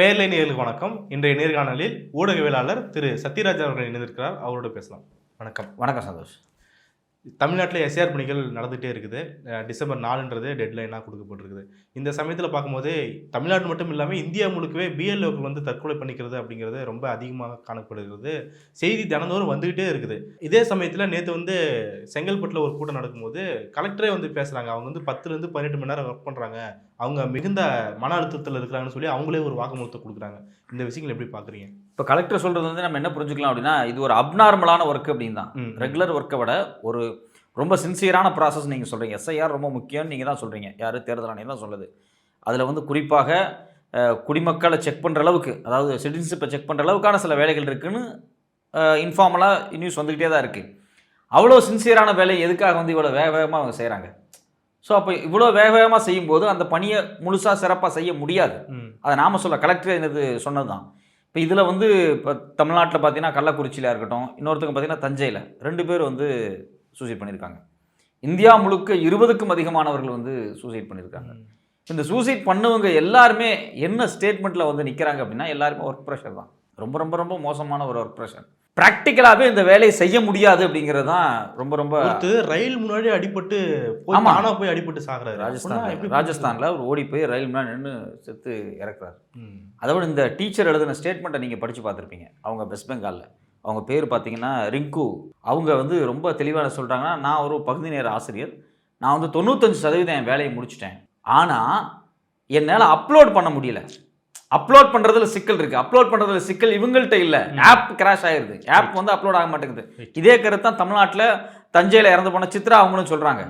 பேர்லை நேயர்களுக்கு வணக்கம். இன்றைய நேர்காணலில் ஊடகவியலாளர் திரு சத்யராஜ் அவர்கள் இணைந்திருக்கிறார். அவரோடு பேசலாம். வணக்கம். வணக்கம் சந்தோஷ். தமிழ்நாட்டில் எஸ்ஆர் பணிகள் நடந்துகிட்டே இருக்குது. டிசம்பர் 4ன்றது டெட்லைனாக கொடுக்கப்பட்டிருக்குது. இந்த சமயத்தில் பார்க்கும்போது தமிழ்நாடு மட்டும் இல்லாமல் இந்தியா முழுக்கவே பிஎல்ஓக்கள் வந்து தற்கொலை பண்ணிக்கிறது அப்படிங்கிறது ரொம்ப அதிகமாக காணப்படுகிறது. செய்தி தினந்தோறும் வந்துகிட்டே இருக்குது. இதே சமயத்தில் நேற்று வந்து செங்கல்பட்டில் ஒரு கூட்டம் நடக்கும்போது கலெக்டரே வந்து பேசுகிறாங்க. அவங்க வந்து 10லேருந்து 18 மணி நேரம் ஒர்க் பண்ணுறாங்க, அவங்க மிகுந்த மன அழுத்தத்தில் இருக்கிறாங்கன்னு சொல்லி அவங்களே ஒரு வாக்குமூலத்தை கொடுக்குறாங்க. இந்த விஷயங்களை எப்படி பார்க்குறீங்க? இப்போ கலெக்டர் சொல்கிறது வந்து நம்ம என்ன புரிஞ்சுக்கலாம் அப்படின்னா, இது ஒரு அப்நார்மலான ஒர்க் அப்படின்னு தான். ரெகுலர் ஒர்க்கை விட ஒரு ரொம்ப சின்சியரான ப்ராசஸ் நீங்கள் சொல்கிறீங்க. எஸ்ஐஆர் ரொம்ப முக்கியம்னு நீங்கள் தான் சொல்கிறீங்க. யார் தேர்தல் ஆணையம் தான் சொல்லுது. அதில் வந்து குறிப்பாக குடிமக்களை செக் பண்ணுற அளவுக்கு, அதாவது சிட்டிசன்ஷிப்பை செக் பண்ணுற அளவுக்கான சில வேலைகள் இருக்குதுன்னு இன்ஃபார்மலாக நியூஸ் வந்துக்கிட்டே தான் இருக்குது. அவ்வளோ சின்சியரான வேலை எதுக்காக வந்து இவ்வளோ வேகமாக அவங்க செய்கிறாங்க? ஸோ அப்போ இவ்வளோ வேகமாக செய்யும்போது அந்த பணியை முழுசாக சிறப்பாக செய்ய முடியாது. அதை நாம் சொல்ல கலெக்டர் இது சொன்னது தான். இப்போ இதில் வந்து இப்போ தமிழ்நாட்டில் பார்த்தீங்கன்னா கள்ளக்குறிச்சியில் இருக்கட்டும், இன்னொருத்தங்க பார்த்தீங்கன்னா தஞ்சையில் 2 பேர் வந்து சூசைட் பண்ணியிருக்காங்க. இந்தியா முழுக்க 20க்கும் அதிகமானவர்கள் வந்து சூசைட் பண்ணியிருக்காங்க. இந்த சூசைட் பண்ணவங்க எல்லாருமே என்ன ஸ்டேட்மெண்ட்டில் வந்து நிற்கிறாங்க அப்படின்னா, எல்லாருமே ஒர்க் ப்ரெஷர் தான். ரொம்ப ரொம்ப ரொம்ப மோசமான ஒரு ஒர்க் ப்ரெஷர். ப்ராக்டிக்கலாகவே இந்த வேலையை செய்ய முடியாது அப்படிங்கிறது தான் ரொம்ப ரொம்ப. ரயில் முன்னாடி அடிபட்டு போய் அடிபட்டு சாகுறாரு. ராஜஸ்தானில் அவர் ஓடி போய் ரயில் முன்னாடி நின்று செத்து இறக்குறாரு. அதோட இந்த டீச்சர் எழுதின ஸ்டேட்மெண்ட்டை நீங்கள் படித்து பார்த்துருப்பீங்க. அவங்க வெஸ்ட் பெங்காலில், அவங்க பேர் பார்த்தீங்கன்னா ரிங்கு. அவங்க வந்து ரொம்ப தெளிவாக சொல்கிறாங்கன்னா, நான் ஒரு பகுதி நேர ஆசிரியர், நான் வந்து 95% என் வேலையை முடிச்சிட்டேன், ஆனால் என்னால் அப்லோட் பண்ண முடியல. அப்லோட் பண்ணுறதுல சிக்கல் இருக்குது. அப்லோட் பண்ணுறதுல சிக்கல் இவங்கள்ட்ட இல்லை, ஆப் கிராஷ் ஆகிடுது. ஆப் வந்து அப்லோட் ஆக மாட்டேங்குது. இதே கருத்து தான் தமிழ்நாட்டில் தஞ்சையில் இறந்து போன சித்ரா அவங்களும் சொல்கிறாங்க.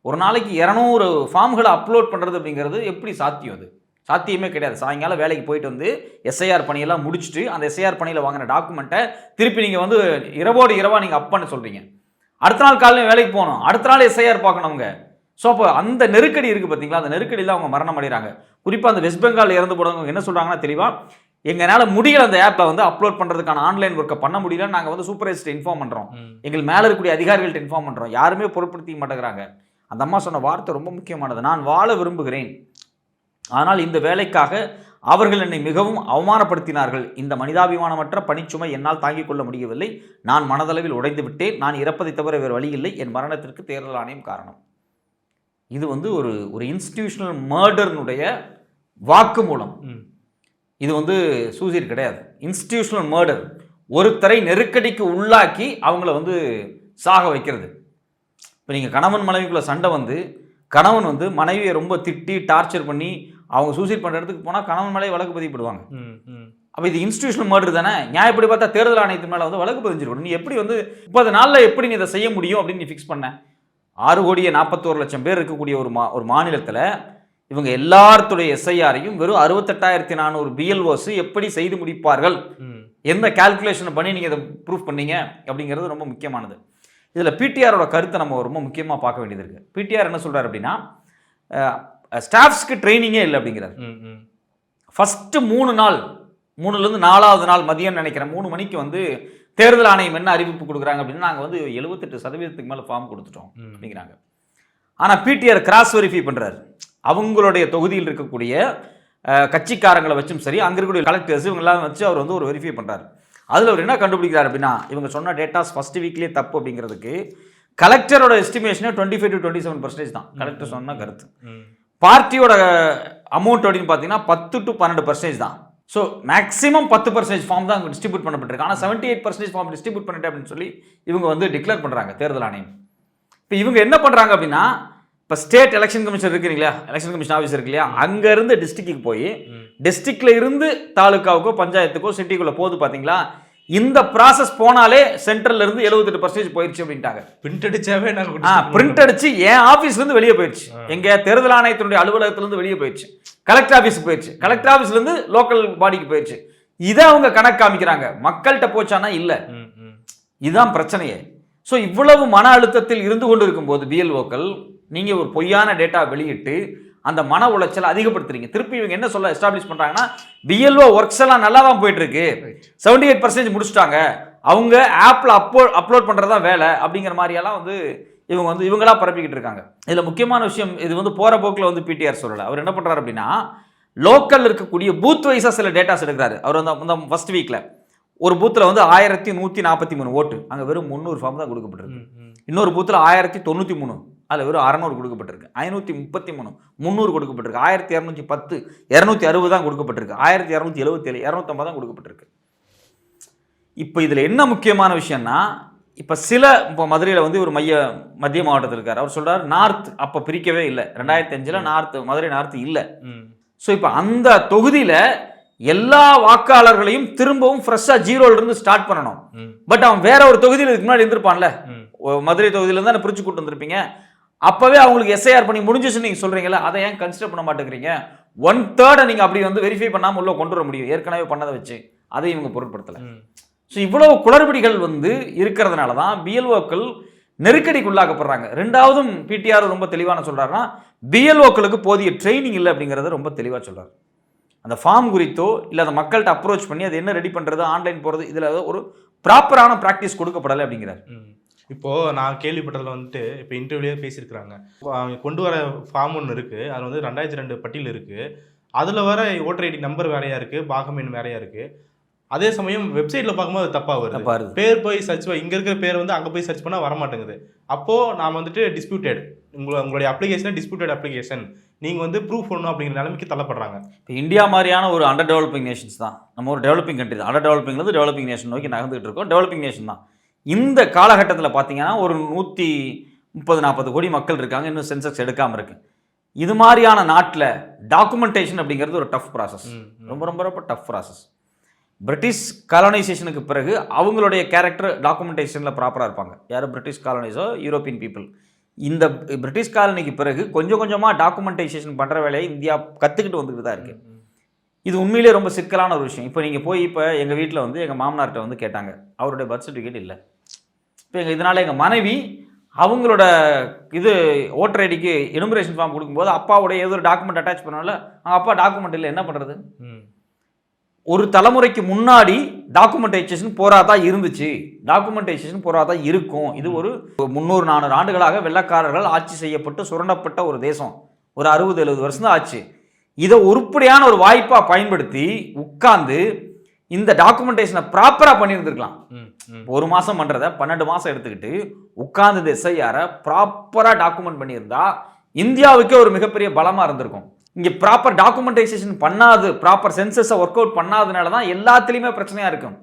ஒரு நாளைக்கு 200 ஃபார்ம்களை அப்லோட் பண்ணுறது அப்படிங்கிறது எப்படி சாத்தியம்? அது சாத்தியமே கிடையாது. சாயங்காலம் வேலைக்கு போயிட்டு வந்து எஸ்ஐஆர் பணியெல்லாம் முடிச்சுட்டு அந்த எஸ்ஐஆர் பணியில் வாங்கின டாக்குமெண்ட்டை திருப்பி நீங்கள் வந்து இரவோடு இரவாக நீங்கள் அப் பண்ண சொல்கிறீங்க. அடுத்த நாள் காலையில் வேலைக்கு போகணும், அடுத்த நாள் எஸ்ஐஆர் பார்க்கணும் அவங்க. ஸோ அப்போ அந்த நெருக்கடி இருக்குது பார்த்தீங்களா, அந்த நெருக்கடியில் அவங்க மரணம் அடைகிறாங்க. குறிப்பாக அந்த வெஸ்ட் பெங்கால் இறந்து போனவங்க என்ன சொல்கிறாங்கன்னா, தெளிவாக எங்களால் முடியல அந்த ஆப்பில் வந்து அப்லோட் பண்ணுறதுக்கான ஆன்லைன் ஒர்க்கை பண்ண முடியல, நாங்கள் வந்து சூப்பர்வைசர்கிட்ட இன்ஃபார்ம் பண்ணுறோம், எங்கள் மேலே இருக்கக்கூடிய அதிகாரிகள்ட்ட இன்ஃபார்ம் பண்ணுறோம், யாருமே பொருட்படுத்திக்க மாட்டேங்கிறாங்க. அந்த அம்மா சொன்ன வார்த்தை ரொம்ப முக்கியமானது. நான் வாழ விரும்புகிறேன், ஆனால் இந்த வேலைக்காக அவர்கள் என்னை மிகவும் அவமானப்படுத்தினார்கள். இந்த மனிதாபிமானமற்ற பணிச்சுமை என்னால் தாங்கிக் கொள்ள முடியவில்லை. நான் மனதளவில் உடைந்து விட்டேன். நான் இறப்பதை தவிர வேறு வழி இல்லை. என் மரணத்திற்கு தேர்தல் ஆணையம் காரணம். இது வந்து ஒரு இன்ஸ்டிடியூஷனல் மர்டர்னுடைய வாக்கு மூலம். இது வந்து சூசைட் கிடையாது, இன்ஸ்டிடியூஷனல் மர்டர். ஒருத்தரை நெருக்கடிக்கு உள்ளாக்கி அவங்கள வந்து சாக வைக்கிறது. இப்போ நீங்கள் கணவன் மனைவிக்குள்ள சண்டை வந்து கணவன் வந்து மனைவியை ரொம்ப திட்டி டார்ச்சர் பண்ணி அவங்க சூசைட் பண்ணுற இடத்துக்கு போனால் கணவன் மேலே வழக்கு பதிவுப்படுவாங்க. அப்போ இது இன்ஸ்டிடியூஷனல் மர்டர் தானே. நியாயப்படி பார்த்தா தேர்தல் ஆணையத்தின் மேலே வந்து வழக்கு பதிஞ்சிருக்கணும். நீ எப்படி வந்து 30 நாளில் எப்படி நீ இதை செய்ய முடியும் அப்படின்னு நீ ஃபிக்ஸ் பண்ண? 6,41,00,000 பேர் இருக்கக்கூடிய ஒரு மாநிலத்தில் இவங்க எல்லாத்துடைய எஸ்ஐஆரையும் வெறும் 68,400 பிஎல்ஓஸ் எப்படி செய்து முடிப்பார்கள்? எந்த கால்குலேஷனை பண்ணி நீங்கள் இதை ப்ரூஃப் பண்ணீங்க அப்படிங்கிறது ரொம்ப முக்கியமானது. இதில் பிடிஆரோட கருத்தை நம்ம ரொம்ப முக்கியமாக பார்க்க வேண்டியது இருக்குது. பிடிஆர் என்ன சொல்கிறார் அப்படின்னா, ஸ்டாஃப்ஸ்க்கு ட்ரைனிங்கே இல்லை அப்படிங்கிறார். ஃபஸ்ட்டு 3 நாள், 3லேருந்து 4வது நாள் மதியம் நினைக்கிறேன் 3 மணிக்கு வந்து தேர்தல் ஆணையம் என்ன அறிவிப்பு கொடுக்குறாங்க அப்படின்னா, நாங்கள் வந்து 78% மேலே ஃபார்ம் கொடுத்துட்டோம் அப்படிங்கிறாங்க. ஆனால் பிடிஆர் கிராஸ் வெரிஃபை பண்ணுறாரு. அவங்களுடைய தொகுதியில் இருக்கக்கூடிய கட்சிக்காரங்களை வச்சும் சரி, அங்கே இருக்கக்கூடிய கலெக்டர்ஸ் இவங்கெல்லாம் வச்சு அவர் வந்து ஒரு வெரிஃபை பண்ணுறாரு. அதில் அவர் என்ன கண்டுபிடிக்கிறார் அப்படின்னா, இவங்க சொன்ன டேட்டாஸ் ஃபஸ்ட்டு வீக்லேயே தப்பு அப்படிங்கிறதுக்கு கலெக்டரோட எஸ்டிமேஷனே 25 to 27% தான் கலெக்டர் சொன்ன கருத்து. பார்ட்டியோட அமௌண்ட் அப்படின்னு பார்த்தீங்கன்னா 10 to 12% தான். ஸோ மேக்ஸிமம் 10% ஃபார்ம் தான் டிஸ்ட்ரிபியூட் பண்ணப்பட்டிருக்கு. ஆனால் 78% ஃபார்ம் டிஸ்ட்ரிபியூட் பண்ணிட்டு அப்படின்னு சொல்லி இவங்க வந்து டிக்ளேர் பண்ணுறாங்க தேர்தல் ஆணையம். இப்போ இவங்க என்ன பண்ணுறாங்க அப்படின்னா, இப்போ ஸ்டேட் எலெக்ஷன் கமிஷன் இருக்குங்களா, எலெக்ஷன் கமிஷன் ஆஃபீஸ் இருக்கு இல்லையா, அங்கேருந்து டிஸ்ட்ரிக்ட்டுக்கு போய் டிஸ்ட்ரிக்டில் இருந்து தாலுக்காவுக்கோ பஞ்சாயத்துக்கோ சிட்டிக்குள்ளே போகுது பார்த்தீங்களா, இந்த ப்ராசஸ் போனாலே சென்ட்ரல்ல இருந்து 78% போயிடுச்சு அப்படின்ட்டாங்க. பிரிண்ட் அடிச்சாவே பிரிண்ட் அடிச்சு என் ஆஃபீஸ்லேருந்து வெளியே போயிடுச்சு, எங்கள் தேர்தல் ஆணையத்தினுடைய அலுவலகத்திலேருந்து வெளியே போயிடுச்சு, கலெக்டர் ஆஃபீஸுக்கு போயிடுச்சு, கலெக்டர் ஆஃபீஸ்லேருந்து லோக்கல் பாடிக்கு போயிடுச்சு. இதை அவங்க கணக்கு காமிக்கிறாங்க. மக்கள்கிட்ட போச்சானா இல்லை. இதுதான் பிரச்சனையே. ஸோ இவ்வளவு மன அழுத்தத்தில் இருந்து கொண்டு இருக்கும்போது பிஎல்ஓக்கள் நீங்கள் ஒரு பொய்யான டேட்டா வெளியிட்டு அந்த மன உளைச்சலை அதிகப்படுத்துறீங்க. திருப்பி இவங்க என்ன சொல்ல எஸ்டாப்ளிஷ் பண்ணுறாங்கன்னா, பிஎல்ஓ ஒர்க்ஸ் எல்லாம் நல்லா தான் போயிட்டு இருக்கு, 78% முடிச்சுட்டாங்க, அவங்க ஆப்பில் அப்லோட் பண்ணுறது தான் வேலை அப்படிங்கிற மாதிரியெல்லாம் வந்து இவங்களா பரப்பிக்கிட்டு இருக்காங்க. இதில் முக்கியமான விஷயம், இது வந்து போகிற போக்கில் வந்து பிடிஆர் சொல்லலை. அவர் என்ன பண்ணுறாரு அப்படின்னா, லோக்கல் இருக்கக்கூடிய பூத் வைஸாக சில டேட்டாஸ் எடுக்கிறாரு. அவர் வந்து ஃபர்ஸ்ட் வீக்கில் ஒரு பூத்தில் வந்து 1143 ஓட்டு, அங்கே வெறும் 300 ஃபார்ம் தான் கொடுக்கப்பட்டிருக்கு. இன்னொரு பூத்தில் 1093, அதில் வெறும் 600 கொடுக்கப்பட்டிருக்கு. 533, 300 கொடுக்கப்பட்டிருக்கு. 1210, 260 தான் கொடுக்கப்பட்டிருக்கு. 1277, 250 தான் கொடுக்கப்பட்டிருக்கு. இப்போ இதில் என்ன முக்கியமான விஷயம்னா, இப்போ மதுரையில் வந்து ஒரு மத்திய மாவட்டத்தில் இருக்கார். அவர் சொல்கிறார் நார்த் அப்போ பிரிக்கவே இல்லை, 2005 நார்த், மதுரை நார்த் இல்லை. ஸோ இப்போ அந்த தொகுதியில் எல்லா வாக்காளர்களையும் திரும்பவும் ஃப்ரெஷ்ஷாக ஜீரோலேருந்து ஸ்டார்ட் பண்ணணும். பட் அவன் வேற ஒரு தொகுதியில் இதுக்கு முன்னாடி இருந்திருப்பான்ல, மதுரை தொகுதியிலேருந்து தானே பிரித்து கூட்டு வந்திருப்பீங்க. அப்போவே அவங்களுக்கு எஸ்ஐஆர் பண்ணி முடிஞ்சிச்சுன்னு நீங்கள் சொல்கிறீங்களா, அதை ஏன் கன்சிடர் பண்ண மாட்டேங்கிறீங்க? 1/3 நீங்கள் அப்படி வந்து வெரிஃபை பண்ணாமல் உள்ள கொண்டு வர முடியும், ஏற்கனவே பண்ணதை வச்சு. அதை இவங்க பொருட்படுத்தலை. ஸோ இவ்வளவு குளறுபடிகள் வந்து இருக்கிறதுனால தான் பிஎல்ஓக்கள் நெருக்கடிக்குள்ளாக்கப்படுறாங்க. ரெண்டாவதும் பிடிஆர் ரொம்ப தெளிவான சொல்கிறாருன்னா, பிஎல்ஓக்களுக்கு போதிய ட்ரைனிங் இல்லை அப்படிங்கிறத ரொம்ப தெளிவாக சொல்கிறார். அந்த ஃபார்ம் குறித்தோ இல்லை அந்த மக்கள்கிட்ட அப்ரோச் பண்ணி அது என்ன ரெடி பண்ணுறது, ஆன்லைன் போகிறது, இதில் ஒரு ப்ராப்பரான ப்ராக்டிஸ் கொடுக்கப்படலை அப்படிங்கிறார். இப்போது நான் கேள்விப்பட்டதில் வந்துட்டு இப்போ இன்டர்வியூலேயே பேசியிருக்கிறாங்க, அவங்க கொண்டு வர ஃபார்ம் ஒன்று இருக்குது, அதில் வந்து 2002 பட்டியல் இருக்குது, அதில் வர ஓட்டர் ஐடி நம்பர் வேறையாக இருக்குது, பாகம் எண் வேறையாக இருக்குது. அதே சமயம் வெப்சைட்டில் பார்க்கும்போது அது தப்பாக வருது. பேர் போய் சர்ச் இங்கே இருக்கிற பேர் வந்து அங்கே போய் சர்ச் பண்ணால் வரமாட்டேங்குது. அப்போது நான் வந்துட்டு டிஸ்பியூட்டட், உங்களுடைய அப்ளிகேஷன் டிஸ்பியூட்டட் அப்ளிகேஷன், நீங்கள் வந்து ப்ரூஃப் பண்ணணும் அப்படிங்கிற நிலைமைக்கு தள்ளப்படுறாங்க. இப்போ இந்தியா மாதிரியான ஒரு அண்டர் டெவலப்பிங் நேஷன்ஸ் தான், நம்ம ஒரு டெவலப்பிங் கண்ட்ரி தான். அண்டர் டெவலப்பிங்கிறது டெவலப்பிங் நேஷன் நோக்கி நகர்ந்துகிட்டு இருக்கோம். டெவலப்பிங் நேஷன் தான். இந்த காலகட்டத்தில் பார்த்தீங்கன்னா ஒரு 130-140 கோடி மக்கள் இருக்காங்க, இன்னும் சென்சஸ் எடுக்காமல் இருக்கு. இது மாதிரியான நாட்டில் டாக்குமெண்டேஷன் அப்படிங்கிறது ஒரு டஃப் ப்ராசஸ், ரொம்ப ரொம்ப ரொம்ப டஃப் ப்ராசஸ். பிரிட்டிஷ் காலனைசேஷனுக்கு பிறகு அவங்களுடைய கேரக்டர் டாக்குமெண்டேஷனில் ப்ராப்பராக இருப்பாங்க. யார் பிரிட்டிஷ் காலனைஸோ யூரோப்பியன் பீப்புள். இந்த பிரிட்டிஷ் காலனிக்கு பிறகு கொஞ்சம் கொஞ்சமாக டாக்குமெண்டேஷன் பண்ணுற வேலையை இந்தியா கற்றுக்கிட்டு வந்துக்கிட்டு தான் இருக்குது. இது உண்மையிலே ரொம்ப சிக்கலான ஒரு விஷயம். இப்போ நீங்கள் இப்போ எங்கள் வீட்டில் வந்து எங்கள் மாமனார்கிட்ட வந்து கேட்டாங்க, அவருடைய பர்த் சர்டிஃபிகேட் இல்லை. இப்போ இதனால் எங்கள் மனைவி அவங்களோட ஓட்டர் ஐடிக்கு எனுமரேஷன் ஃபார்ம் கொடுக்கும்போது அப்பாவுடைய ஏதோ ஒரு டாக்குமெண்ட் அட்டாச் பண்ணால அவங்க அப்பா டாக்குமெண்ட் இல்லை, என்ன பண்ணுறது? ஒரு தலைமுறைக்கு முன்னாடி டாக்குமெண்டேஷன் போராதா இருந்துச்சு, டாக்குமெண்டேஷன் போராதா இருக்கும். இது ஒரு 300-400 ஆண்டுகளாக வெள்ளக்காரர்கள் ஆட்சி செய்யப்பட்டு சுரண்டப்பட்ட ஒரு தேசம். ஒரு 60-70 வருஷம் தான் ஆச்சு. இதை உருப்படியான ஒரு வாய்ப்பாக பயன்படுத்தி உட்கார்ந்து இந்த டாக்குமெண்டேஷனை ப்ராப்பராக பண்ணியிருந்துருக்கலாம். 1 மாதம் பண்ணுறத 12 மாதம் எடுத்துக்கிட்டு உட்கார்ந்து எஸ்ஐஆரை ப்ராப்பராக டாக்குமெண்ட் பண்ணியிருந்தா இந்தியாவுக்கே ஒரு மிகப்பெரிய பலமாக இருந்திருக்கும். இங்கே ப்ராப்பர் டாக்குமெண்டேஷன் பண்ணாது, ப்ராப்பர் சென்சஸை ஒர்க் அவுட் பண்ணாதனால தான் எல்லாத்துலேயுமே பிரச்சனையாக இருக்கும்.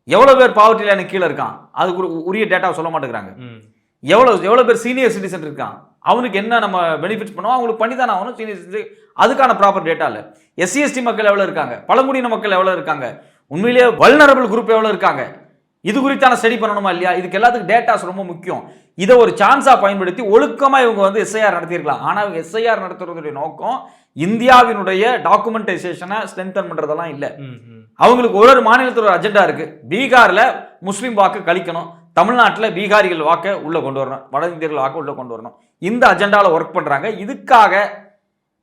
எவ்வளோ பேர் பாவர்ட்டி லைனுக்கு கீழே இருக்கான், அதுக்கு உரிய டேட்டாவை சொல்ல மாட்டேங்கிறாங்க. எவ்வளோ பேர் சீனியர் சிட்டிசன் இருக்கான், அவனுக்கு என்ன நம்ம பெனிஃபிட்ஸ் பண்ணுவோம், அவங்களுக்கு பண்ணி தானே ஆகணும் சீனியர் சிட்டிசன். அதுக்கான ப்ராப்பர் டேட்டா இல்லை. SC/ST மக்கள் எவ்வளோ இருக்காங்க, பழங்குடியின மக்கள் எவ்வளோ இருக்காங்க, உண்மையிலேயே வல்னரபிள் குரூப் எவ்வளோ இருக்காங்க, இது குறித்தான ஸ்டடி பண்ணணுமா இல்லையா? இதுக்கு எல்லாத்துக்கும் டேட்டாஸ் ரொம்ப முக்கியம். இதை ஒரு சான்ஸாக பயன்படுத்தி ஒழுக்கமாக இவங்க வந்து எஸ்ஐஆர் நடத்தியிருக்கலாம். ஆனால் எஸ்ஐஆர் நடத்துறதுடைய நோக்கம் இந்தியாவினுடைய டாக்குமெண்டேஷனை ஸ்ட்ரென்தன் பண்ணுறதெல்லாம் இல்லை. அவங்களுக்கு ஒரு மாநிலத்தில் ஒரு அஜெண்டா இருக்குது. பீகாரில் முஸ்லீம் வாக்கு கழிக்கணும், தமிழ்நாட்டில் பீகாரிகள் வாக்கை உள்ளே கொண்டு வரணும், வட இந்தியர்கள் வாக்கை உள்ளே கொண்டு வரணும். இந்த அஜெண்டாவில் ஒர்க் பண்ணுறாங்க. இதுக்காக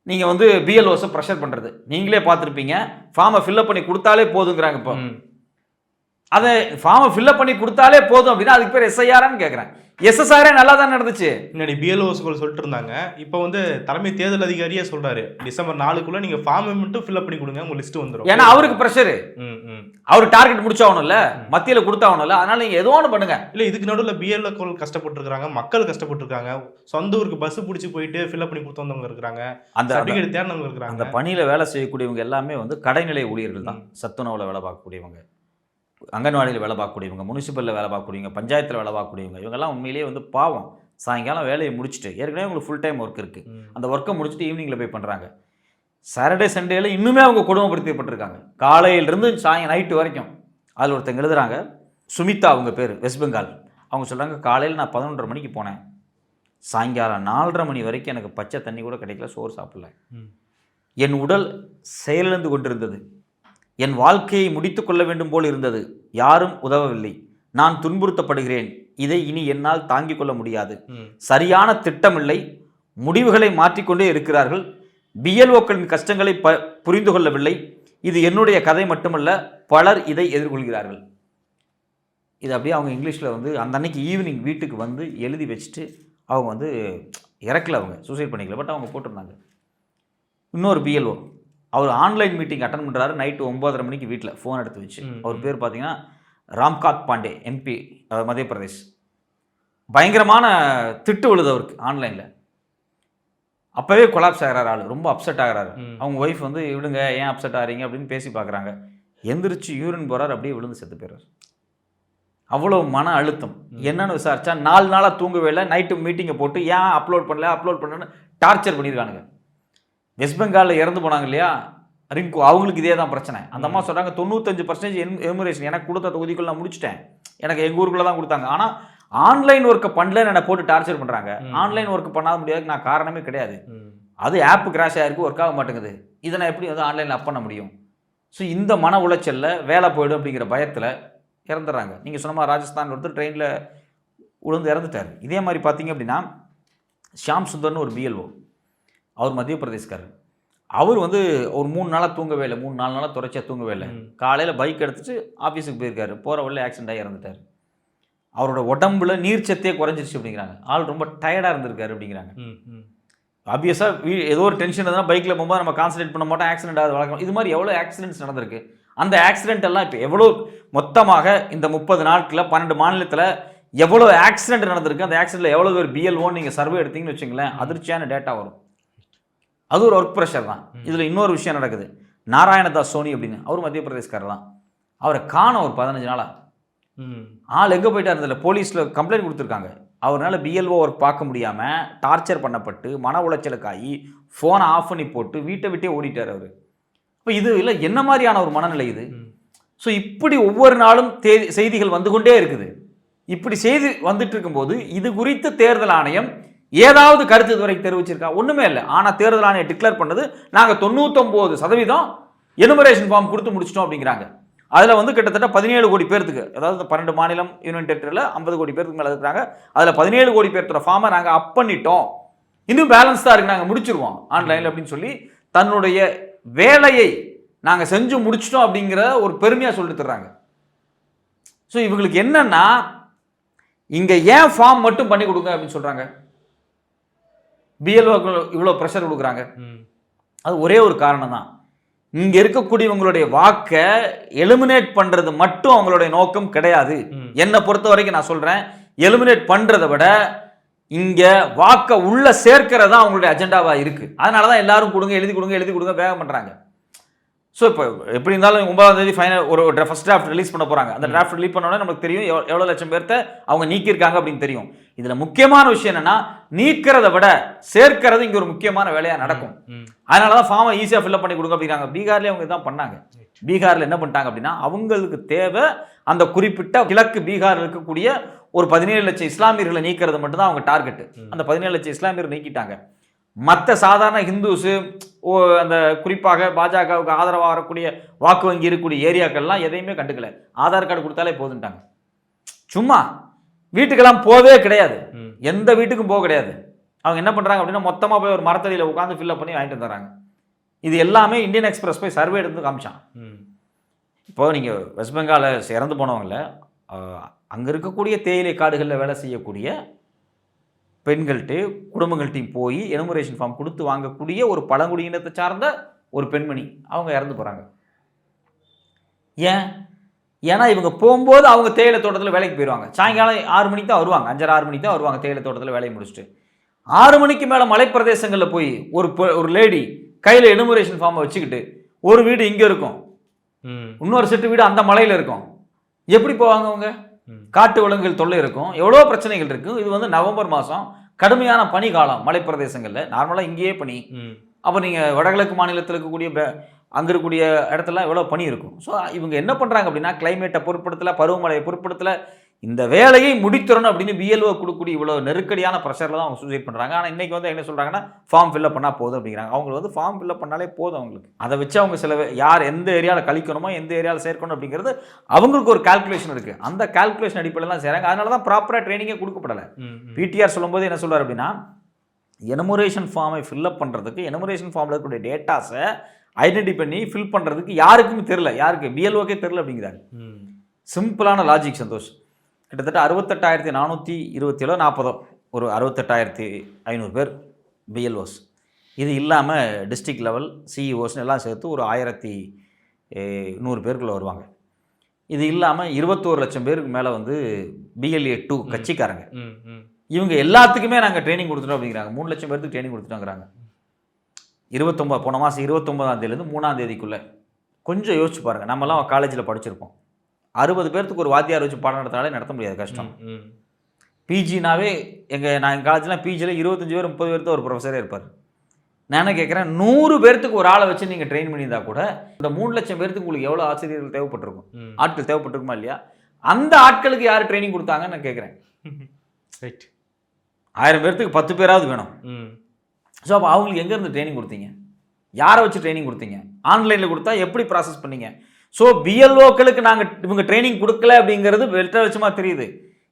நீங்கள் வந்து பிஎல்ஓஸை ப்ரெஷர் பண்ணுறது நீங்களே பார்த்துருப்பீங்க. ஃபார்மை ஃபில்அப் பண்ணி கொடுத்தாலே போதுங்கிறாங்க. இப்போ அதை ஃபார்மை ஃபில்அப் பண்ணி கொடுத்தாலே போதும் அப்படின்னா அதுக்கு பேர் எஸ்ஐஆர்னு கேட்குறேன். எஸ்எஸ்ஆரே நல்லா தான் நடந்துச்சு. முன்னாடி பிஎல்ஓஸ்கள் சொல்லிட்டு இருந்தாங்க. இப்போ வந்து தலைமை தேர்தல் அதிகாரியே சொல்றாரு, டிசம்பர் 4க்குள்ள நீங்க ஃபார்மை மட்டும் ஃபில்அப் பண்ணி கொடுங்க, உங்க லிஸ்ட் வந்துடும். ஏன்னா அவருக்கு ப்ரெஷர், அவர் டார்கெட் முடிச்சாகணும்ல, மத்தியில் கொடுத்தாகணும்ல, அதனால நீங்க ஏதோ ஒன்று பண்ணுங்க. இல்லை, இதுக்கு நடுவில் பிஎல்ஓக்கள் கஷ்டப்பட்டுருக்காங்க, மக்கள் கஷ்டப்பட்டுருக்காங்க, சொந்த ஊருக்கு பஸ் பிடிச்சி போயிட்டு ஃபில்அப் பண்ணி கொடுத்தவங்க இருக்கிறாங்க, அந்த சர்டிஃபிகேட் தேடினவங்க இருக்கிறாங்க. அந்த பணியில் வேலை செய்யக்கூடியவங்க எல்லாமே வந்து கடைநிலை ஊழியர்கள் தான். சத்துணவில் வேலை பார்க்கக்கூடியவங்க, அங்கன்வாடியில் வேலை பார்க்கக்கூடியவங்க, முனிசிபலில் வேலை பார்க்கக்கூடியவங்க, பஞ்சாயத்தில் வேலை பார்க்கக்கூடியவங்க, இவங்கெல்லாம் உண்மையிலேயே வந்து பாவம். சாயங்காலம் வேலையை முடிச்சுட்டு, ஏற்கனவே உங்களுக்கு ஃபுல் டைம் ஒர்க் இருக்குது, அந்த ஒர்க்கை முடிச்சுட்டு ஈவினிங்கில் போய் பண்ணுறாங்க. சாட்டர்டே சண்டேல இன்னுமே அவங்க கொடுமைப்படுத்தப்பட்டிருக்காங்க, காலையிலிருந்து நைட்டு வரைக்கும். அதில் ஒருத்தங்க எழுதுகிறாங்க, சுமிதா அவங்க பேர், வெஸ்ட் பெங்கால். அவங்க சொல்கிறாங்க, காலையில் நான் 11:30 மணிக்கு போனேன், சாயங்காலம் 4:30 மணி வரைக்கும் எனக்கு பச்சை தண்ணி கூட கிடைக்கல, சோறு சாப்பிடல. என் உடல் செயலிழந்து கொண்டிருந்தது, என் வாழ்க்கையை முடித்து கொள்ள வேண்டும் போல் இருந்தது, யாரும் உதவவில்லை, நான் துன்புறுத்தப்படுகிறேன், இதை இனி என்னால் தாங்கிக் கொள்ள முடியாது, சரியான திட்டமில்லை, முடிவுகளை மாற்றிக்கொண்டே இருக்கிறார்கள், பிஎல்ஓக்களின் கஷ்டங்களை புரிந்து கொள்ளவில்லை, இது என்னுடைய கதை மட்டுமல்ல, பலர் இதை எதிர்கொள்கிறார்கள். இது அப்படியே அவங்க இங்கிலீஷில் வந்து அந்த அன்னைக்கு ஈவினிங் வீட்டுக்கு வந்து எழுதி வச்சுட்டு அவங்க வந்து இறக்கல, அவங்க சூசைட் பண்ணிக்கல, பட் அவங்க போட்டிருந்தாங்க. இன்னொரு பிஎல்ஓ அவர் ஆன்லைன் மீட்டிங் அட்டன் பண்ணுறாரு நைட்டு 9:30 மணிக்கு வீட்டில் ஃபோன் எடுத்து வச்சு. அவர் பேர் பார்த்தீங்கன்னா ராம்காத் பாண்டே, MP, மத்திய பிரதேஷ். பயங்கரமான திட்டு விழுது அவருக்கு ஆன்லைனில். அப்போவே கொலாப்ஸ் ஆகிறாரு ஆள், ரொம்ப அப்செட் ஆகிறாரு. அவங்க ஒய்ஃப் வந்து விடுங்க ஏன் அப்செட் ஆகிறீங்க அப்படின்னு பேசி பார்க்குறாங்க. எந்திரிச்சு யூரின் போகிறார், அப்படியே விழுந்து செத்து போயிடுறாரு. அவ்வளோ மன அழுத்தம். என்னன்னு விசாரிச்சா 4 நாளாக தூங்கவே இல்லை, நைட்டு மீட்டிங்கை போட்டு ஏன் அப்லோட் பண்ணலன்னு டார்ச்சர் பண்ணியிருக்கானுங்க. வெஸ்ட் பெங்காலில் இறந்து போனாங்க இல்லையா ரிங்கு, அவங்களுக்கு இதே தான் பிரச்சனை. அந்த அம்மா சொல்கிறாங்க 95% எனுமரேஷன் எனக்கு கொடுத்த தொகுதிக்குள்ள நான் முடிச்சிட்டேன், எனக்கு எங்கள் ஊருக்குள்ளே தான் கொடுத்தாங்க, ஆனால் ஆன்லைன் ஒர்க்கை பண்ணலன்னு என்னை போட்டு டார்ச்சர் பண்ணுறாங்க. ஆன்லைன் ஒர்க் பண்ணாத முடியாது, நான் காரணமே கிடையாது, அது ஆப் கிராஷ் ஆகிருக்கு, ஒர்க் ஆக மாட்டேங்குது, இதை நான் எப்படி வந்து ஆன்லைனில் அப் பண்ண முடியும்? ஸோ இந்த மன உளைச்சலில் வேலை போய்டும் அப்படிங்கிற பயத்தில் இறந்துடுறாங்க. நீங்கள் சொன்ன மாதிரி ராஜஸ்தான் ஒருத்தர் ட்ரெயினில் உழுந்து இறந்துட்டார். இதே மாதிரி பார்த்தீங்க அப்படின்னா ஷியாம் சுந்தர்னு ஒரு BLO, அவர் மத்திய பிரதேஷ்காரர். அவர் வந்து ஒரு 3 நாளாக தூங்கவே இல்லை, 3-4 நாளாக தொடர்ச்சியாக தூங்கவே இல்லை. காலையில் பைக் எடுத்துகிட்டு ஆஃபீஸுக்கு போயிருக்காரு, போகிற வழியில் ஆக்சிடென்ட் ஆகி இறந்துட்டார். அவரோட உடம்புல நீர்ச்சத்தே குறைஞ்சிருச்சு அப்படிங்கிறாங்க, ஆள் ரொம்ப டயர்டாக இருந்திருக்காரு அப்படிங்கிறாங்க. ஆப்வியஸாக ஏதோ ஒரு டென்ஷன் தான் பைக்கில் போகும்போது நம்ம கான்சன்ட்ரேட் பண்ண மாட்டோம், ஆக்சிடென்ட் ஆகுது வழக்கம். இது மாதிரி எவ்வளோ ஆக்சிடென்ட்ஸ் நடந்திருக்கு. அந்த ஆக்சிடென்ட் எல்லாம் இப்போ எவ்வளோ மொத்தமாக இந்த 30 நாட்களில் 12 மாநிலத்தில் எவ்வளோ ஆக்சிடென்ட் நடந்திருக்கு, அந்த ஆக்சிடென்ட்டில் எவ்வளோ பேர் BLOன்னு நீங்கள் சர்வே எடுத்தீங்கன்னு வச்சுங்களேன், அதிர்ச்சியான டேட்டா வரும். அது ஒரு ஒர்க் ப்ரெஷர் தான். இதில் இன்னொரு விஷயம் நடக்குது. நாராயணதாஸ் சோனி அப்படின்னு, அவர் மத்திய பிரதேஷ்காரர் தான். அவரை காணோம் ஒரு 15 நாளாக. ஆள் எங்கே போயிட்டார்? இதில் போலீஸில் கம்ப்ளைண்ட் கொடுத்துருக்காங்க. அவரால் BLO ஒர்க் பார்க்க முடியாமல் டார்ச்சர் பண்ணப்பட்டு மன உளைச்சலுக்காகி ஃபோனை ஆஃப் பண்ணி போட்டு வீட்டை விட்டே ஓடிட்டார் அவர். இப்போ இது இல்லை என்ன மாதிரியான ஒரு மனநிலை இது? ஸோ இப்படி ஒவ்வொரு நாளும் செய்திகள் வந்து கொண்டே இருக்குது. இப்படி செய்தி வந்துட்டு இருக்கும்போது இது குறித்து தேர்தல் ஆணையம் ஏதாவது கருத்து இதுவரை தெரிவிச்சிருக்கா? ஒன்றுமே இல்லை. ஆனால் தேர்தல் ஆணையம் டிக்ளேர் பண்ணது நாங்கள் 99% எனுமரேஷன் ஃபார்ம் கொடுத்து முடிச்சிட்டோம் அப்படிங்கிறாங்க. அதில் வந்து கிட்டத்தட்ட 17 கோடி பேர்த்துக்கு, அதாவது 12 மாநிலம் யூனியன் டெரிட்டரியில் 50 கோடி பேருக்கு மேலே இருக்கிறாங்க. அதில் 17 கோடி பேர்த்தோட ஃபார்மை நாங்கள் அப் பண்ணிட்டோம், இன்னும் பேலன்ஸ் தான் இருக்குது, நாங்கள் முடிச்சிருவோம் ஆன்லைனில் அப்படின்னு சொல்லி தன்னுடைய வேலையை நாங்கள் செஞ்சு முடிச்சிட்டோம் அப்படிங்கிற ஒரு பெருமையாக சொல்லிட்டு தர்றாங்க. ஸோ இவங்களுக்கு என்னன்னா, இங்கே ஏன் ஃபார்ம் மட்டும் பண்ணி கொடுங்க அப்படின்னு சொல்கிறாங்க, BLO இவ்வளோ ப்ரெஷர் கொடுக்குறாங்க? அது ஒரே ஒரு காரணம் தான். இங்கே இருக்கக்கூடியவங்களுடைய வாக்கை எலிமினேட் பண்ணுறது மட்டும் அவங்களுடைய நோக்கம் கிடையாது. என்னை பொறுத்த வரைக்கும் நான் சொல்கிறேன், எலிமினேட் பண்ணுறதை விட இங்கே வாக்கை உள்ள சேர்க்கிறதா அவங்களுடைய அஜெண்டாவாக இருக்குது. அதனால தான் எல்லாரும் கொடுங்க, எழுதி கொடுங்க வேகம் பண்ணுறாங்க. ஸோ இப்போ எப்படி இருந்தாலும் 9ஆம் தேதி ஃபைனல் ஒரு ஃபர்ஸ்ட் டிராஃப்ட் ரிலீஸ் பண்ண போகிறாங்க. அந்த டிராஃப்ட் ரிலீஸ் பண்ணோடனே நமக்கு தெரியும் எவ்வளோ லட்சம் பேர்த்த அவங்க நீக்கியிருக்காங்க அப்படின்னு தெரியும். இதில் முக்கியமான விஷயம் என்னன்னா, நீக்கிறத விட சேர்க்கிறது இங்கே ஒரு முக்கியமான வேலையாக நடக்கும். அதனால தான் ஃபார்மை ஈஸியாக ஃபில்அப் பண்ணி கொடுங்க அப்படிங்கிறாங்க. பீகார்லேயே அவங்க தான் பண்ணாங்க. பீகாரில் என்ன பண்ணிட்டாங்க அப்படின்னா, அவங்களுக்கு தேவை அந்த குறிப்பிட்ட கிழக்கு பீகாரில் இருக்கக்கூடிய ஒரு 17 லட்சம் இஸ்லாமியர்களை நீக்கிறது மட்டும்தான் அவங்க டார்கெட்டு. அந்த 17 லட்சம் இஸ்லாமியர் நீக்கிட்டாங்க. மற்ற சாதாரண ஹிந்துஸு, அந்த குறிப்பாக பாஜகவுக்கு ஆதரவாக வரக்கூடிய வாக்கு வங்கி இருக்கக்கூடிய ஏரியாக்கள்லாம் எதையுமே கண்டுக்கல. ஆதார் கார்டு கொடுத்தாலே போதுன்ட்டாங்க. சும்மா வீட்டுக்கெல்லாம் போவே கிடையாது, எந்த வீட்டுக்கும் போக கிடையாது. அவங்க என்ன பண்ணுறாங்க அப்படின்னா, மொத்தமாக போய் ஒரு மரத்தடியில் உட்காந்து ஃபில்அப் பண்ணி வாங்கிட்டு வந்துடுறாங்க. இது எல்லாமே இந்தியன் எக்ஸ்பிரஸ் போய் சர்வே எடுத்து காமிச்சான். இப்போ நீங்கள் வெஸ்ட் பெங்காலில் இறந்து போனவங்கள அங்கே இருக்கக்கூடிய தேயிலை காடுகளில் வேலை செய்யக்கூடிய பெண்கள்கிட்ட குடும்பங்கள்ட்டையும் போய் எனுமரேஷன் ஃபார்ம் கொடுத்து வாங்கக்கூடிய ஒரு பழங்குடியினத்தை சார்ந்த ஒரு பெண்மணி அவங்க இறந்து போகிறாங்க. ஏன்னா இவங்க போகும்போது அவங்க தேயிலை தோட்டத்தில் வேலைக்கு போயிடுவாங்க. சாயங்காலம் 6 மணிக்கு தான் வருவாங்க, 5:30-6 மணிக்கு தான் வருவாங்க தேயிலை தோட்டத்தில் வேலையை முடிச்சுட்டு. 6 மணிக்கு மேலே மலைப்பிரதேசங்களில் போய் ஒரு லேடி கையில் எனுமரேஷன் ஃபார்மை வச்சுக்கிட்டு, ஒரு வீடு இங்கே இருக்கும், இன்னொரு செட்டு வீடு அந்த மலையில் இருக்கும், எப்படி போவாங்க அவங்க? காட்டு விலங்குகள் தொல்லை இருக்கும், எவ்வளோ பிரச்சனைகள் இருக்கும். இது வந்து நவம்பர் மாதம் கடுமையான பனி காலம் மலைப்பிரதேசங்களில். நார்மலாக இங்கேயே பனி. அப்போ நீங்கள் வடகிழக்கு மாநிலத்தில் இருக்கக்கூடிய அங்கே இருக்கக்கூடிய இடத்துலாம் எவ்வளோ பனி இருக்கும். ஸோ இவங்க என்ன பண்ணுறாங்க அப்படின்னா, கிளைமேட்டை பொருட்படுத்தலை, பருவமழையை பொருட்படுத்தலை, இந்த வேலையை முடித்துறணும் அப்படின்னு BLO கொடுக்கக்கூடிய இவ்வளோ நெருக்கடியான ப்ரெஷரில் தான் அவங்க சூசைட் பண்ணுறாங்க. ஆனால் இன்றைக்கி வந்து என்ன சொல்கிறாங்கன்னா, ஃபார்ம் ஃபில்அப் பண்ணால் போதும் அப்படிங்கிறாங்க. அவங்களுக்கு வந்து ஃபார்ம் ஃபில்அப் பண்ணாலே போதும். அவங்களுக்கு அதை வச்சு அவங்க சில யார் எந்த ஏரியாவில் கழிக்கணுமோ எந்த ஏரியாவில் சேர்க்கணும் அப்படிங்கிறது அவங்களுக்கு ஒரு கால்குலேஷன் இருக்குது. அந்த கால்குலேஷன் அடிப்படையில் தான் செய்கிறாங்க. அதனால தான் ப்ராப்பராக ட்ரைனிங்கே கொடுக்கப்படலை. PTR சொல்லும்போது என்ன சொல்கிறார் அப்படின்னா, எனுமரேஷன் ஃபார்மை ஃபில்அப் பண்ணுறதுக்கு எனுமரேஷன் ஃபார்மில் இருக்கக்கூடிய டேட்டாஸை ஐடென்டிஃபை பண்ணி ஃபில் பண்ணுறதுக்கு யாருக்குமே தெரில, யாருக்கு BLOக்கே தெரில அப்படிங்கிறாங்க. சிம்பிளான லாஜிக் சந்தோஷ். கிட்டத்தட்ட 68,427 40 ஒரு 68,500 பேர் BLOs. இது இல்லாமல் டிஸ்ட்ரிக்ட் லெவல் சிஇஓஸ்னு எல்லாம் சேர்த்து ஒரு 1100 பேருக்குள்ள வருவாங்க. இது இல்லாமல் 21 லட்சம் பேருக்கு மேலே வந்து BLA 2 கட்சிக்காரங்க. இவங்க எல்லாத்துக்குமே நாங்கள் ட்ரைனிங் கொடுத்துட்டோம் அப்படிங்கிறாங்க. 3 லட்சம் பேருக்கு ட்ரைனிங் கொடுத்துட்டோங்கிறாங்க. 29 போன மாதம் 29ஆம் தேதியிலேருந்து 3ஆம் தேதிக்குள்ளே. கொஞ்சம் யோசிச்சு பாருங்கள். நம்மலாம் காலேஜில் படிச்சிருப்போம். 60 பேர்த்துக்கு ஒரு வாத்தியார் வச்சு பாடம் நடத்தினாலே நடத்த முடியாது, கஷ்டம். பிஜினாவே நான் எங்கள் காலேஜ்லாம் பிஜியில் 25 பேர் 30 பேர் தான் ஒரு ப்ரொஃபஸரே இருப்பார். நான் என்ன கேட்குறேன், 100 பேர்த்துக்கு ஒரு ஆளை வச்சு நீங்கள் ட்ரெயின் பண்ணியிருந்தா கூட இந்த 3 லட்சம் பேர்த்துக்கு உங்களுக்கு எவ்வளோ ஆசிரியர்கள் தேவைப்பட்டிருக்கும், ஆட்கள் தேவைப்பட்டிருக்குமா இல்லையா? அந்த ஆட்களுக்கு யார் ட்ரைனிங் கொடுத்தாங்கன்னு நான் கேட்குறேன். ரைட், 1000 பேர்த்துக்கு 10 பேராவது வேணும். ஸோ அப்போ அவங்களுக்கு எங்கேருந்து ட்ரைனிங் கொடுத்தீங்க? யாரை வச்சு ட்ரைனிங் கொடுத்தீங்க? ஆன்லைனில் கொடுத்தா எப்படி ப்ராசஸ் பண்ணீங்க? ஸோ பிஎல்ஓக்களுக்கு நாங்கள் இவங்க ட்ரைனிங் கொடுக்கல அப்படிங்கிறது வெல்ட்ட வச்சுமா தெரியுது.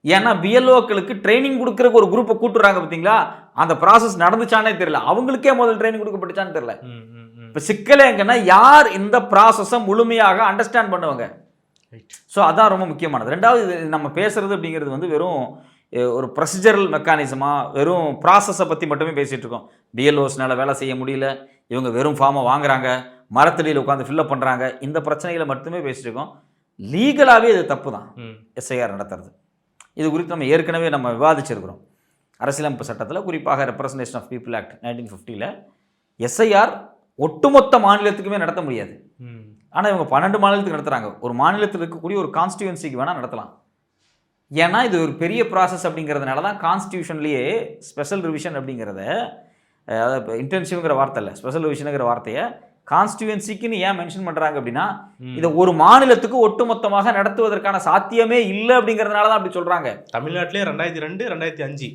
ஏன்னா பிஎல்ஓக்களுக்கு ட்ரைனிங் கொடுக்குறக்கு ஒரு குரூப்பை கூட்டுறாங்க பார்த்தீங்களா, அந்த ப்ராசஸ் நடந்துச்சானே தெரியல. அவங்களுக்கே முதல் ட்ரைனிங் கொடுக்கப்பட்டுச்சான்னு தெரியல. இப்போ சிக்கலே எங்கன்னா யார் இந்த ப்ராசஸை முழுமையாக அண்டர்ஸ்டாண்ட் பண்ணுவாங்க? ஸோ அதான் ரொம்ப முக்கியமானது. ரெண்டாவது, இது நம்ம பேசுறது அப்படிங்கிறது வந்து வெறும் ஒரு ப்ரொசீஜரல் மெக்கானிசமாக வெறும் ப்ராசஸை பற்றி மட்டுமே பேசிகிட்டு இருக்கோம். பிஎல்ஓஸ்னால் வேலை செய்ய முடியல, இவங்க வெறும் ஃபார்மை வாங்குறாங்க, மரத்தடியில் உட்காந்து ஃபில்லப் பண்ணுறாங்க, இந்த பிரச்சனைகளை மட்டுமே பேசிட்டு இருக்கோம். லீகலாகவே இது தப்பு தான் எஸ்ஐஆர் நடத்துறது. இது குறித்து நம்ம ஏற்கனவே விவாதிச்சிருக்கிறோம். அரசியலமைப்பு சட்டத்தில் குறிப்பாக representation of people act 1950 SIR ஒட்டுமொத்த மாநிலத்துக்குமே நடத்த முடியாது. ஆனால் இவங்க 12 மாநிலத்துக்கு நடத்துகிறாங்க. ஒரு மாநிலத்தில் இருக்கக்கூடிய ஒரு கான்ஸ்டியூன்சிக்கு வேணால் நடத்தலாம். ஏன்னா இது ஒரு பெரிய ப்ராசஸ் அப்படிங்கிறதுனால தான் கான்ஸ்டியூஷன்லேயே ஸ்பெஷல் ரிவிஷன் அப்படிங்கிறத, அதாவது இன்டென்சிவ்ங்கிற வார்த்தை இல்லை, ஸ்பெஷல் ரிவிஷனுங்கிற வார்த்தையை கான்ஸ்டியூன்சிக்குன்னு ஏன் மென்ஷன் பண்ணுறாங்க அப்படின்னா, இதை ஒரு மாநிலத்துக்கு ஒட்டுமொத்தமாக நடத்துவதற்கான சாத்தியமே இல்லை அப்படிங்கிறதுனால தான் அப்படி சொல்கிறாங்க. தமிழ்நாட்டிலே 2002, 2005.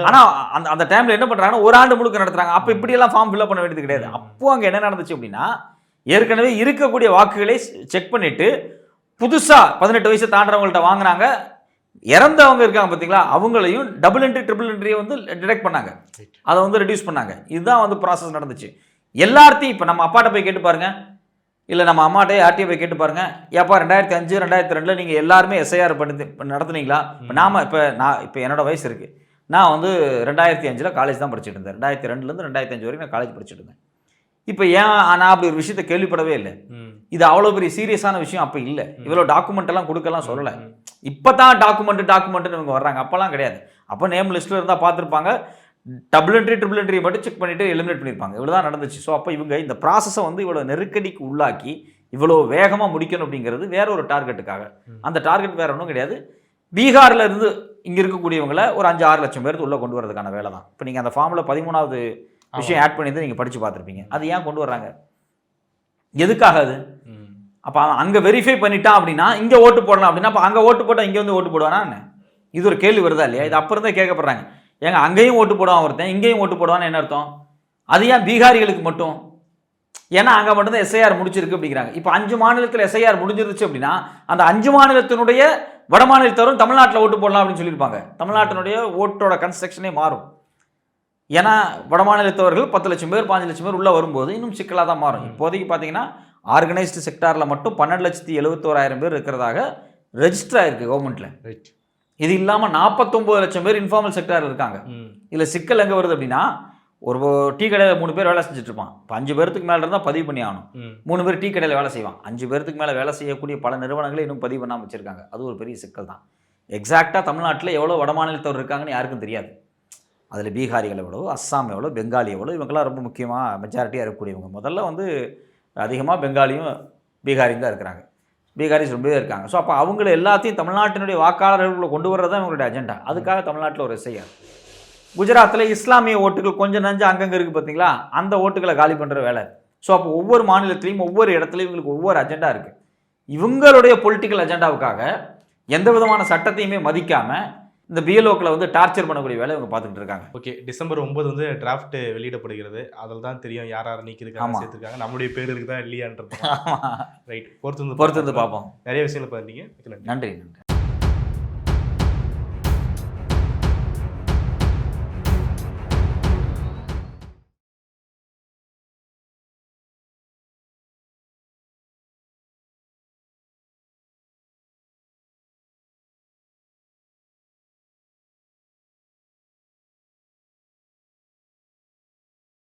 ஆனால் அந்த டைமில் என்ன பண்ணுறாங்கன்னா ஒரு ஆண்டு முழுக்க நடத்துகிறாங்க. அப்போ இப்படியெல்லாம் ஃபார்ம் ஃபில்அப் பண்ண வேண்டியது கிடையாது. அப்போ அங்கே என்ன நடந்துச்சு அப்படின்னா, ஏற்கனவே இருக்கக்கூடிய வாக்குகளை செக் பண்ணிவிட்டு புதுசாக 18 வயசு தாண்டவங்கள்ட்ட வாங்கினாங்க. இறந்தவங்க இருக்காங்க பார்த்தீங்களா, அவங்களையும் டபுள் என்ட்ரி ட்ரிபிள் என்ட்ரியை வந்து டிடெக்ட் பண்ணாங்க, அதை வந்து ரெடியூஸ் பண்ணாங்க. இதுதான் வந்து ப்ராசஸ் நடந்துச்சு. எல்லார்த்தையும் இப்போ நம்ம அப்பாட்ட போய் கேட்டு பாருங்க, இல்லை நம்ம அம்மாட்டே யார்ட்டையும் போய் கேட்டு பாருங்க, ஏப்பா 2005 2002 நீங்கள் எல்லாருமே எஸ்ஐஆர் நடத்துனீங்களா? இப்போ என்னோட வயசு இருக்குது, நான் வந்து 2005 காலேஜ் தான் படிச்சுட்டு இருந்தேன். 2002லேருந்து 2005 வரைக்கும் நான் காலேஜ் படிச்சுட்டு இருந்தேன். இப்போ ஏன் நான் அப்படி ஒரு விஷயத்தை கேள்விப்படவே இல்லை. இது அவ்வளோ பெரிய சீரியஸான விஷயம் அப்போ இல்லை. இவ்வளோ டாக்குமெண்ட் எல்லாம் கொடுக்கலாம் சொல்லலை. இப்போ தான் டாக்குமெண்ட்டுன்னு இவங்க வர்றாங்க. அப்போல்லாம் கிடையாது. அப்போ நேம் லிஸ்ட்டில் இருந்தால் பார்த்துருப்பாங்க, டபுள் என்ட்ரி ட்ரிபிள் என்ட்ரி மட்டும் செக் பண்ணிவிட்டு எலிமினேட் பண்ணியிருப்பாங்க. இவ்வளோ தான் நடந்துச்சு. ஸோ அப்போ இவங்க இந்த ப்ராசஸை வந்து இவ்வளோ நெருக்கடிக்கு உள்ளாக்கி இவ்வளோ வேகமாக முடிக்கணும் அப்படிங்கிறது வேற ஒரு டார்கெட்டுக்காக. அந்த டார்கெட் வேற ஒன்றும் கிடையாது. பீகாரில் இருந்து இங்கே இருக்கக்கூடியவங்களை ஒரு 5-6 லட்சம் பேருக்கு உள்ளே கொண்டு வரதுக்கான வேலை தான். இப்போ நீங்கள் அந்த ஃபார்மில் 13வது விஷயம் ஆட் பண்ணி நீங்கள் படித்து பார்த்துருப்பீங்க. அது ஏன் கொண்டு வர்றாங்க, எதுக்காக அது? அப்போ அங்கே வெரிஃபை பண்ணிட்டான் அப்படின்னா இங்கே ஓட்டு போடலாம் அப்படின்னா, அப்போ அங்கே ஓட்டு போட்டால் இங்கே வந்து ஓட்டு போடுவானா என்ன? இது ஒரு கேள்வி வருதா இல்லையா? இது அப்புறம் தான் கேட்கப்படுறாங்க. ஏங்க அங்கேயும் ஓட்டு போடுவான் ஒருத்தன், இங்கேயும் ஓட்டு போடுவான்னு என்ன அர்த்தம்? அது ஏன் பீகாரிகளுக்கு மட்டும்? ஏன்னா அங்கே மட்டும்தான் எஸ்ஐஆர் முடிச்சிருக்கு அப்படிங்கிறாங்க. இப்போ 5 மாநிலத்தில் எஸ்ஐஆர் முடிஞ்சிருச்சு அப்படின்னா அந்த 5 மாநிலத்தினுடைய வட மாநிலத்தவரும் தமிழ்நாட்டில் ஓட்டு போடலாம் அப்படின்னு சொல்லியிருப்பாங்க. தமிழ்நாட்டினுடைய ஓட்டோட கன்ஸ்ட்ரக்ஷனே மாறும். ஏன்னா வட மாநிலத்தவர்கள் 10 லட்சம் பேர் 5 லட்சம் பேர் உள்ளே வரும்போது இன்னும் சிக்கலாக தான் மாறும். இப்போதைக்கு பார்த்தீங்கன்னா ஆர்கனைஸ்டு செக்டாரில் மட்டும் 12,71,000 பேர் இருக்கிறதாக ரெஜிஸ்டர் ஆயிருக்கு கவர்மெண்ட்டில். ரைட். இது இல்லாமல் 49 லட்சம் பேர் இன்ஃபார்மல் செக்டாரில் இருக்காங்க. இதில் சிக்கல் எங்கே வருது அப்படின்னா, ஒரு டீ கடையில் 3 பேர் வேலை செஞ்சுட்டு இருப்பான். இப்போ 5 பேருக்கு மேலே இருந்தால் பதிவு பண்ணி ஆகணும். 3 பேர் டீ கடையில் வேலை செய்வான். 5 பேருக்கு மேலே வேலை செய்யக்கூடிய பல நிறுவனங்களே இன்னும் பதிவு பண்ணாமல் வச்சுருக்காங்க. அது ஒரு பெரிய சிக்கல் தான். எக்ஸாக்டாக தமிழ்நாட்டில் எவ்வளோ வட மாநிலத்தவர் இருக்காங்கன்னு யாருக்கும் தெரியாது. அதில் பீகாரிகள் எவ்வளோ, அஸ்ஸாம் எவ்வளோ, பெங்காலி எவ்வளோ, இவங்கெல்லாம் ரொம்ப முக்கியமாக மெஜாரிட்டியாக இருக்கக்கூடியவங்க. முதல்ல வந்து அதிகமாக பெங்காலியும் பீகாரியும் தான் இருக்கிறாங்க. பீகாரிஸ் ரொம்பவே இருக்காங்க. ஸோ அப்போ அவங்கள எல்லாத்தையும் தமிழ்நாட்டினுடைய வாக்காளர்களுக்குள்ள கொண்டு வர்றது தான் இவங்களுடைய அஜெண்டா. அதுக்காக தமிழ்நாட்டில் ஒரு எஸ்ஐஆர். குஜராத்தில் இஸ்லாமிய ஓட்டுகள் கொஞ்சம் நஞ்சு அங்கங்கே இருக்குது பார்த்தீங்களா, அந்த ஓட்டுகளை காலி பண்ணுற வேலை. ஸோ அப்போ ஒவ்வொரு மாநிலத்திலையும் ஒவ்வொரு இடத்துலையும் இவங்களுக்கு ஒவ்வொரு அஜெண்டா இருக்குது. இவங்களுடைய பொலிட்டிக்கல் அஜெண்டாவுக்காக எந்த விதமான சட்டத்தையுமே மதிக்காமல் இந்த பிஎல்ஓக்களை வந்து டார்ச்சர் பண்ணக்கூடிய வேலை இவங்க பார்த்துக்கிட்டு இருக்காங்க. ஓகே, டிசம்பர் 9 வந்து டிராஃப்ட் வெளியிடப்படுகிறது. அதில் தான் தெரியும் யார் நீக்கிருக்காங்க, சேர்த்துருக்காங்க, நம்மளுடைய பேர் இருக்குதா இல்லையான்றது. ரைட், பொறுத்து வந்து பார்ப்போம். நிறைய விஷயங்களை பார்த்தீங்க. நன்றி.